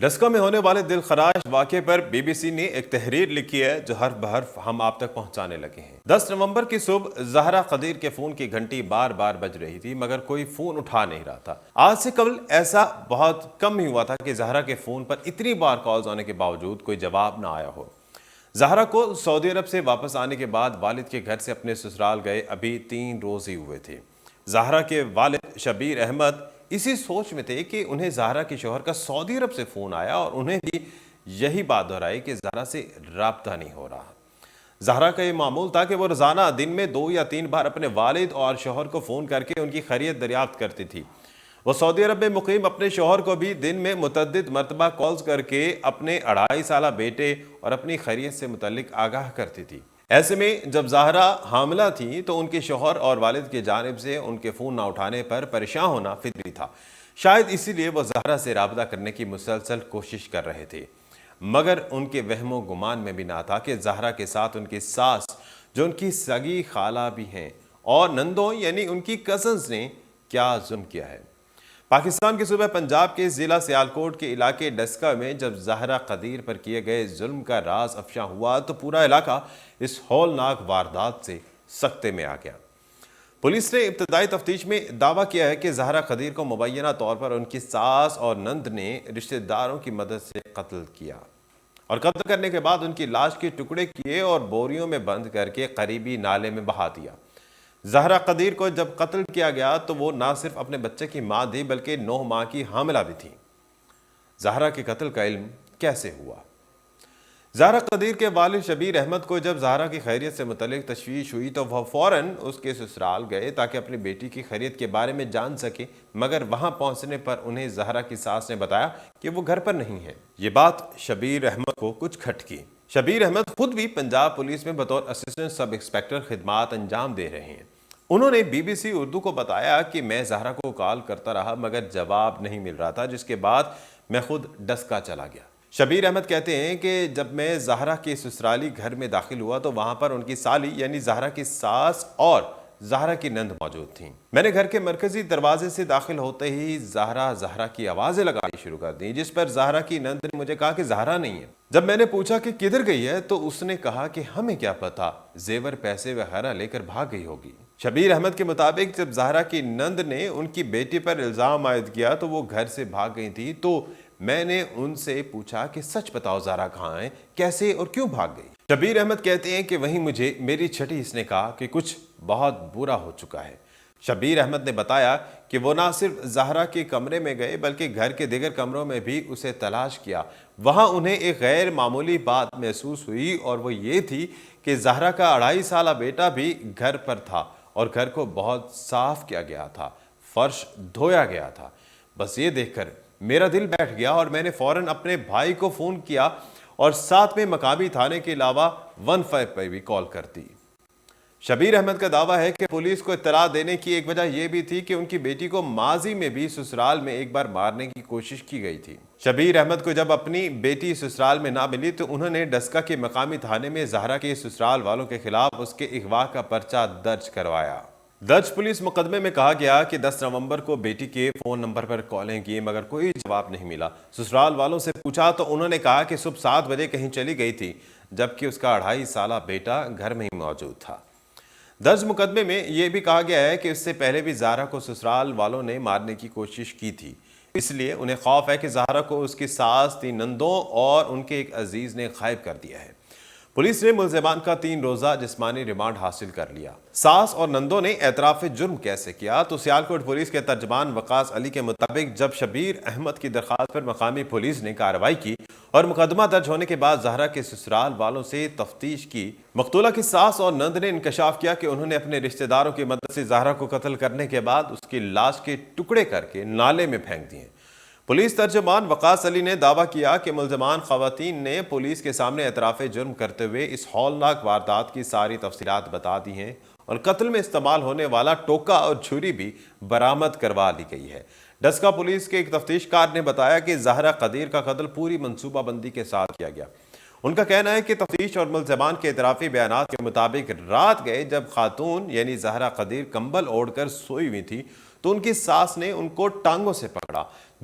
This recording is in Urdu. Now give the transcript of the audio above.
ڈسکا میں ہونے والے دل خراش واقعے پر بی بی سی نے ایک تحریر لکھی ہے جو حرف بحرف ہم آپ تک پہنچانے لگے ہیں۔ 10 نومبر کی صبح زہرا قدیر کے فون کی گھنٹی بار بار بج رہی تھی مگر کوئی فون اٹھا نہیں رہا تھا۔ آج سے قبل ایسا بہت کم ہی ہوا تھا کہ زہرا کے فون پر اتنی بار کالز آنے کے باوجود کوئی جواب نہ آیا ہو۔ زہرا کو سعودی عرب سے واپس آنے کے بعد والد کے گھر سے اپنے سسرال گئے ابھی 3 روز ہی ہوئے تھے۔ زہرا کے والد شبیر احمد اسی سوچ میں تھے کہ انہیں زہرا کے شوہر کا سعودی عرب سے فون آیا اور انہیں بھی یہی بات دہرائی کہ زہرا سے رابطہ نہیں ہو رہا۔ زہرا کا یہ معمول تھا کہ وہ روزانہ دن میں 2 یا 3 بار اپنے والد اور شوہر کو فون کر کے ان کی خیریت دریافت کرتی تھی۔ وہ سعودی عرب میں مقیم اپنے شوہر کو بھی دن میں متعدد مرتبہ کالز کر کے اپنے 2.5 سالہ بیٹے اور اپنی خیریت سے متعلق آگاہ کرتی تھی۔ ایسے میں جب زہرا حاملہ تھی تو ان کے شوہر اور والد کی جانب سے ان کے فون نہ اٹھانے پر پریشان ہونا فطری تھا۔ شاید اسی لیے وہ زہرا سے رابطہ کرنے کی مسلسل کوشش کر رہے تھے، مگر ان کے وہم و گمان میں بھی نہ تھا کہ زہرا کے ساتھ ان کی ساس جو ان کی سگی خالہ بھی ہیں اور نندوں یعنی ان کی کزنز نے کیا ظلم کیا ہے۔ پاکستان کے صوبہ پنجاب کے ضلع سیالکوٹ کے علاقے ڈسکا میں جب زہرا قدیر پر کیے گئے ظلم کا راز افشا ہوا تو پورا علاقہ اس ہولناک واردات سے سکتے میں آ گیا۔ پولیس نے ابتدائی تفتیش میں دعویٰ کیا ہے کہ زہرا قدیر کو مبینہ طور پر ان کی ساس اور نند نے رشتہ داروں کی مدد سے قتل کیا اور قتل کرنے کے بعد ان کی لاش کے ٹکڑے کیے اور بوریوں میں بند کر کے قریبی نالے میں بہا دیا۔ زہرا قدیر کو جب قتل کیا گیا تو وہ نہ صرف اپنے بچے کی ماں تھی بلکہ 9 ماہ کی حاملہ بھی تھی۔ زہرا کے قتل کا علم کیسے ہوا؟ زہرا قدیر کے والد شبیر احمد کو جب زہرا کی خیریت سے متعلق تشویش ہوئی تو وہ فوراً اس کے سسرال گئے تاکہ اپنی بیٹی کی خیریت کے بارے میں جان سکے، مگر وہاں پہنچنے پر انہیں زہرا کی ساس نے بتایا کہ وہ گھر پر نہیں ہے۔ یہ بات شبیر احمد کو کچھ کھٹکی۔ شبیر احمد خود بھی پنجاب پولیس میں بطور اسسٹنٹ سب انسپکٹر خدمات انجام دے رہے ہیں۔ انہوں نے بی بی سی اردو کو بتایا کہ میں زہرا کو کال کرتا رہا مگر جواب نہیں مل رہا تھا، جس کے بعد میں خود ڈسکا چلا گیا۔ شبیر احمد کہتے ہیں کہ جب میں زہرا کے سسرالی گھر میں داخل ہوا تو وہاں پر ان کی سالی یعنی زہرا کی ساس اور زہرا کی نند موجود تھیں۔ میں نے گھر کے مرکزی دروازے سے داخل ہوتے ہی زہرا کی آوازیں لگانی شروع کر دیں، جس پر زہرا کی نند نے مجھے کہا کہ زہرا نہیں ہے۔ جب میں نے پوچھا کہ کدھر گئی ہے تو اس نے کہا کہ ہمیں کیا پتا، زیور پیسے وغیرہ لے کر بھاگ گئی ہوگی۔ شبیر احمد کے مطابق جب زہرا کی نند نے ان کی بیٹی پر الزام عائد کیا تو وہ گھر سے بھاگ گئی تھی، تو میں نے ان سے پوچھا کہ سچ بتاؤ زہرا کہاں ہے، کیسے اور کیوں بھاگ گئی۔ شبیر احمد کہتے ہیں کہ وہیں مجھے میری چھٹی اس نے کہا کہ کچھ بہت برا ہو چکا ہے۔ شبیر احمد نے بتایا کہ وہ نہ صرف زہرا کے کمرے میں گئے بلکہ گھر کے دیگر کمروں میں بھی اسے تلاش کیا۔ وہاں انہیں ایک غیر معمولی بات محسوس ہوئی اور وہ یہ تھی کہ زہرا کا 2.5 سالہ بیٹا بھی گھر پر تھا اور گھر کو بہت صاف کیا گیا تھا، فرش دھویا گیا تھا۔ بس یہ دیکھ کر میرا دل بیٹھ گیا اور میں نے فوراً اپنے بھائی کو فون کیا اور ساتھ میں مقامی تھانے کے علاوہ 15 پہ بھی کال کر دی۔ شبیر احمد کا دعویٰ ہے کہ پولیس کو اطلاع دینے کی ایک وجہ یہ بھی تھی کہ ان کی بیٹی کو ماضی میں بھی سسرال میں ایک بار مارنے کی کوشش کی گئی تھی۔ شبیر احمد کو جب اپنی بیٹی سسرال میں نہ ملی تو انہوں نے ڈسکا کے مقامی تھانے میں زہرا کے سسرال والوں کے خلاف اس کے اغوا کا پرچہ درج کروایا۔ درج پولیس مقدمے میں کہا گیا کہ 10 نومبر کو بیٹی کے فون نمبر پر کالیں کی مگر کوئی جواب نہیں ملا۔ سسرال والوں سے پوچھا تو انہوں نے کہا کہ صبح 7 بجے کہیں چلی گئی تھی جبکہ اس کا 2.5 سالہ بیٹا گھر میں ہی موجود تھا۔ درج مقدمے میں یہ بھی کہا گیا ہے کہ اس سے پہلے بھی زہرا کو سسرال والوں نے مارنے کی کوشش کی تھی، اس لیے انہیں خوف ہے کہ زہرا کو اس کی ساس، 3 نندوں اور ان کے ایک عزیز نے غائب کر دیا ہے۔ پولیس نے ملزمان کا 3 روزہ جسمانی ریمانڈ حاصل کر لیا۔ ساس اور نندوں نے اعتراف جرم کیسے کیا تو سیالکوٹ پولیس کے ترجمان وقاص علی کے مطابق جب شبیر احمد کی درخواست پر مقامی پولیس نے کارروائی کی اور مقدمہ درج ہونے کے بعد زہرا کے سسرال والوں سے تفتیش کی، مقتولہ کی ساس اور نند نے انکشاف کیا کہ انہوں نے اپنے رشتہ داروں کی مدد سے زہرا کو قتل کرنے کے بعد اس کی لاش کے ٹکڑے کر کے نالے میں پھینک دیے۔ پولیس ترجمان وقاص علی نے دعویٰ کیا کہ ملزمان خواتین نے پولیس کے سامنے اعتراف جرم کرتے ہوئے اس ہولناک واردات کی ساری تفصیلات بتا دی ہیں اور قتل میں استعمال ہونے والا ٹوکا اور چھری بھی برآمد کروا لی گئی ہے۔ ڈسکا پولیس کے ایک تفتیش کار نے بتایا کہ زہرا قدیر کا قتل پوری منصوبہ بندی کے ساتھ کیا گیا۔ ان کا کہنا ہے کہ تفتیش اور ملزمان کے اعترافی بیانات کے مطابق رات گئے جب خاتون یعنی زہرا قدیر کمبل اوڑھ کر سوئی ہوئی تھی تو ان کی ساس نے ان کو ٹانگوں سے پکڑا،